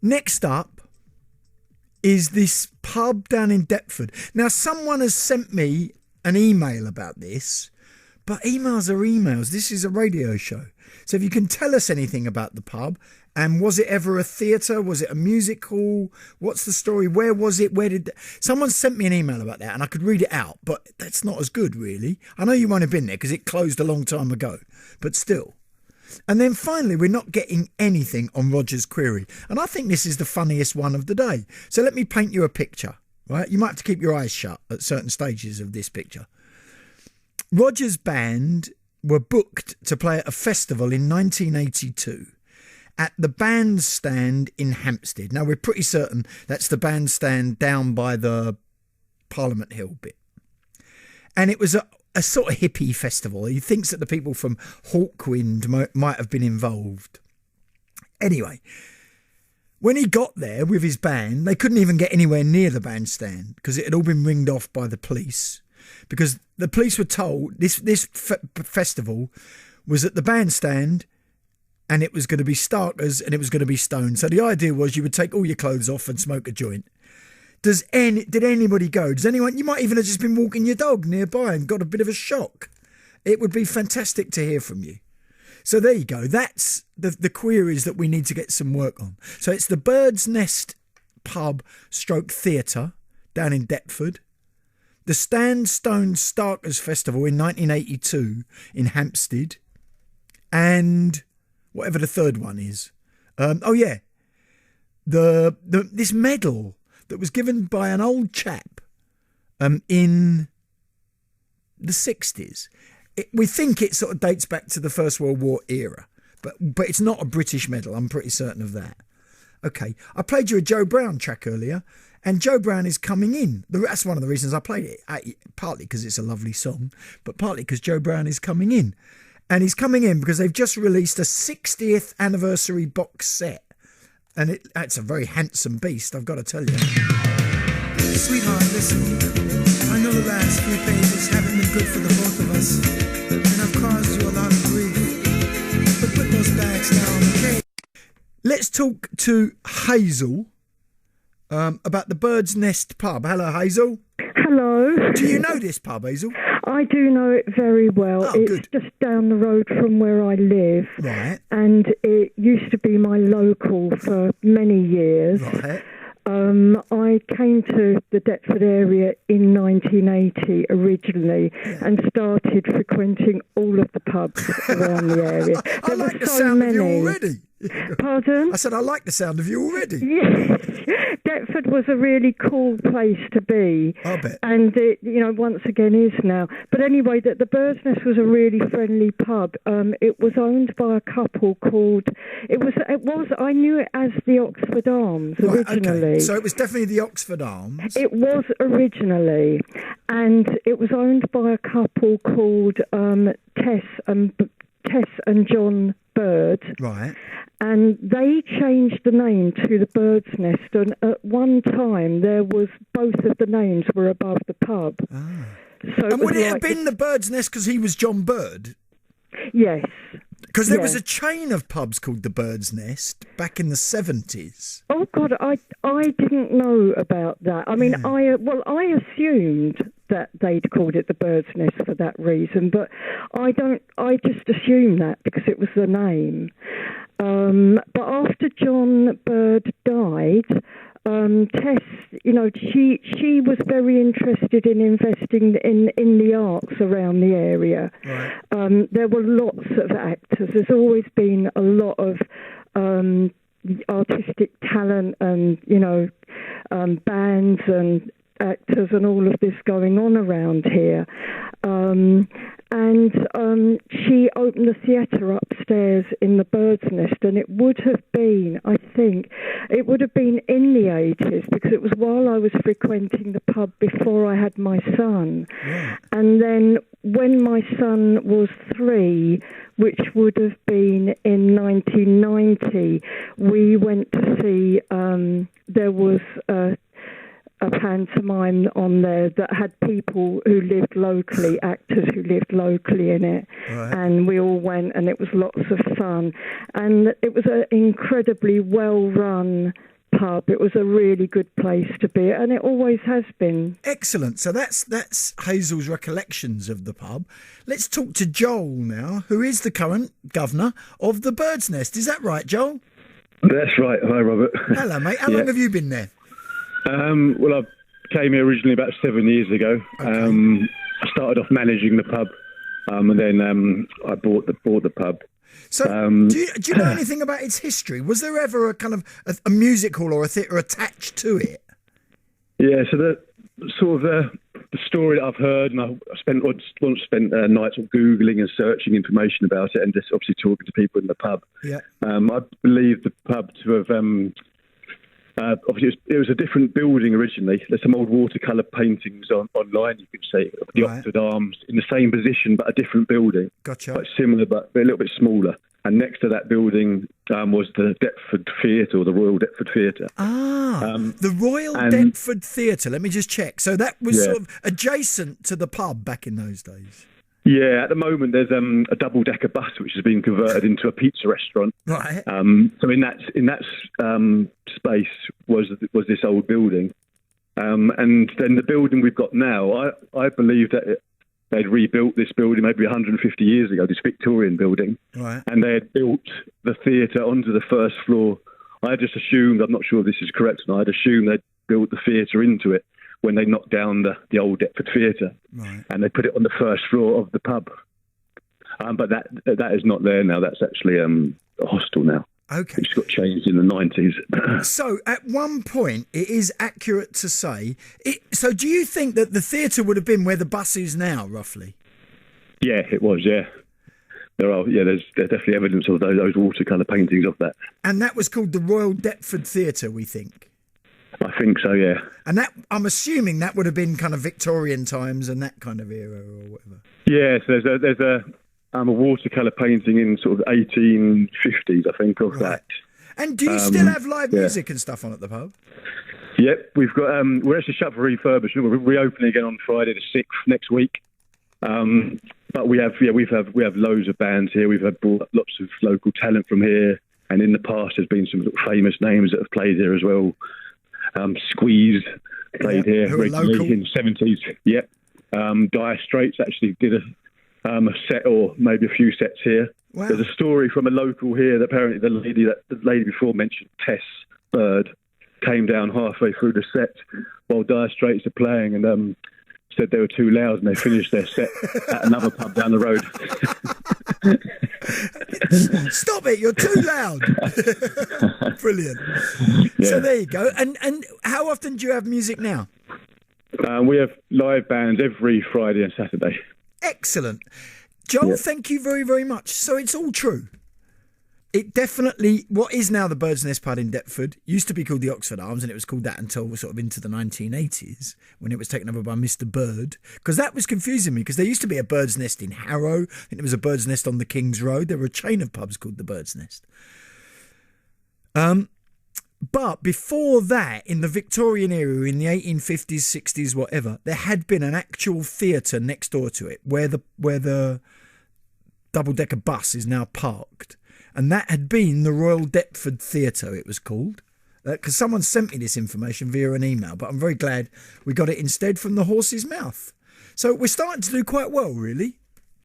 Next up is this pub down in Deptford. Now, someone has sent me an email about this, but emails are emails. This is a radio show. So if you can tell us anything about the pub, and was it ever a theatre? Was it a music hall? What's the story? Where was it? Someone sent me an email about that and I could read it out, but that's not as good, really. I know you won't have been there because it closed a long time ago, but still. And then finally, we're not getting anything on Roger's query. And I think this is the funniest one of the day. So let me paint you a picture, right? You might have to keep your eyes shut at certain stages of this picture. Roger's band were booked to play at a festival in 1982 at the bandstand in Hampstead. Now, we're pretty certain that's the bandstand down by the Parliament Hill bit. And it was a sort of hippie festival. He thinks that the people from Hawkwind might have been involved. Anyway, when he got there with his band, they couldn't even get anywhere near the bandstand because it had all been ringed off by the police. Because the police were told this festival was at the bandstand and it was going to be starkers and it was going to be stoned. So the idea was you would take all your clothes off and smoke a joint. Did anybody go? Does anyone? You might even have just been walking your dog nearby and got a bit of a shock. It would be fantastic to hear from you. So there you go. That's the queries that we need to get some work on. So it's the Bird's Nest pub stroke theatre down in Deptford. The Stanstone Starkers Festival in 1982 in Hampstead. And whatever the third one is. This medal that was given by an old chap in the 60s. We think it sort of dates back to the First World War era, but it's not a British medal. I'm pretty certain of that. Okay, I played you a Joe Brown track earlier, and Joe Brown is coming in. That's one of the reasons I played it, partly because it's a lovely song, but partly because Joe Brown is coming in. And he's coming in because they've just released a 60th anniversary box set. And it's a very handsome beast, I've got to tell you. Sweetheart, listen. I know the last few pages haven't been good for the both of us. And I've caused you a lot of grief. But put those bags down, okay? Let's talk to Hazel about the Bird's Nest pub. Hello, Hazel. Hello. Do you know this pub, Hazel? I do know it very well. Oh, it's good. just down the road from where I live. Right. And it used to be my local for many years. Right. I came to the Deptford area in 1980 originally and started frequenting all of the pubs around the area. I like the sound of you already. Pardon? I said I like the sound of you already. Yes. Deptford was a really cool place to be. I bet. And it, once again is now. But anyway, the Bird's Nest was a really friendly pub. It was owned by a couple called, I knew it as the Oxford Arms originally. Okay. So it was definitely the Oxford Arms. It was originally. And it was owned by a couple called Tess and John Bird. Right. And they changed the name to the Bird's Nest, and at one time both of the names were above the pub. Ah. So and would it have been the Bird's Nest because he was John Bird? Yes. Because there was a chain of pubs called the Bird's Nest back in the 70s. Oh God, I didn't know about that. I mean, Yeah. I assumed that they'd called it the Bird's Nest for that reason, but I just assumed that because it was the name. But after John Bird died, Tess, she was very interested in investing in the arts around the area. Right. There were lots of actors. There's always been a lot of artistic talent and, bands and actors and all of this going on around here. And she opened a theatre upstairs in the Bird's Nest, and it would have been in the 80s, because it was while I was frequenting the pub before I had my son. Yeah. And then when my son was 3, which would have been in 1990, we went to see, there was a pantomime on there that had people who lived locally, actors who lived locally in it. Right. And we all went, and it was lots of fun. And it was an incredibly well-run pub. It was a really good place to be, and it always has been. Excellent. So that's Hazel's recollections of the pub. Let's talk to Joel now, who is the current governor of the Bird's Nest. Is that right, Joel? That's right. Hi, Robert. Hello, mate. How long have you been there? Well, I came here originally about 7 years ago. Okay. I started off managing the pub, and then I bought the pub. So, do you know anything about its history? Was there ever a kind of a music hall or a theatre attached to it? Yeah. So the story that I've heard, and I spent nights of googling and searching information about it, and just obviously talking to people in the pub. Yeah. I believe the pub to have. Obviously, it was a different building originally. There's some old watercolour paintings online, you could say, of the Right. Oxford Arms in the same position, but a different building. Gotcha. Quite similar, but a little bit smaller. And next to that building was the Deptford Theatre, or the Royal Deptford Theatre. The Royal Deptford Theatre. Let me just check. So that was Yeah. sort of adjacent to the pub back in those days. Yeah, at the moment there's a double-decker bus which has been converted into a pizza restaurant. Right. So in that space was this old building, and then the building we've got now. I believe that they'd rebuilt this building maybe 150 years ago, this Victorian building, Right. and they had built the theatre onto the first floor. I just assumed, I'm not sure if this is correct or not, I'd assumed they'd built the theatre into it when they knocked down the old Deptford Theatre, Right. and they put it on the first floor of the pub. But that is not there now. That's actually a hostel now. Okay. Which got changed in the 90s. So at one point, it is accurate to say. So do you think that the theatre would have been where the bus is now, roughly? Yeah, it was. Yeah, there's definitely evidence of those watercolour paintings of that. And that was called the Royal Deptford Theatre, we think. I think so. Yeah. And that, I'm assuming that would have been kind of Victorian times and that kind of era or whatever. Yeah. So there's a watercolour painting in sort of 1850s, I think, of that. And do you still have live music and stuff on at the pub? Yep, we've got. We're actually shut for refurbishment. We're reopening again on Friday the 6th next week. But we have loads of bands here. We've brought lots of local talent from here, and in the past there's been some famous names that have played here as well. Squeeze played here who are regularly local. in the 70s. Yep. Dire Straits actually did a set or maybe a few sets here. Wow. There's a story from a local here that apparently the lady before mentioned, Tess Bird, came down halfway through the set while Dire Straits are playing and said they were too loud, and they finished their set at another pub down the road. Stop it, you're too loud. Brilliant. Yeah. So there you go. And how often do you have music now? We have live bands every Friday and Saturday. Excellent. Joel, Yeah. thank you very, very much. So it's all true. It definitely, what is now the Bird's Nest pub in Deptford, used to be called the Oxford Arms, and it was called that until sort of into the 1980s when it was taken over by Mr. Bird. Because that was confusing me, because there used to be a Bird's Nest in Harrow, and it was a Bird's Nest on the King's Road. There were a chain of pubs called the Bird's Nest. But before that, in the Victorian era, in the 1850s, 60s, whatever, there had been an actual theatre next door to it where the double-decker bus is now parked. And that had been the Royal Deptford Theatre, it was called. Because someone sent me this information via an email, but I'm very glad we got it instead from the horse's mouth. So we're starting to do quite well, really.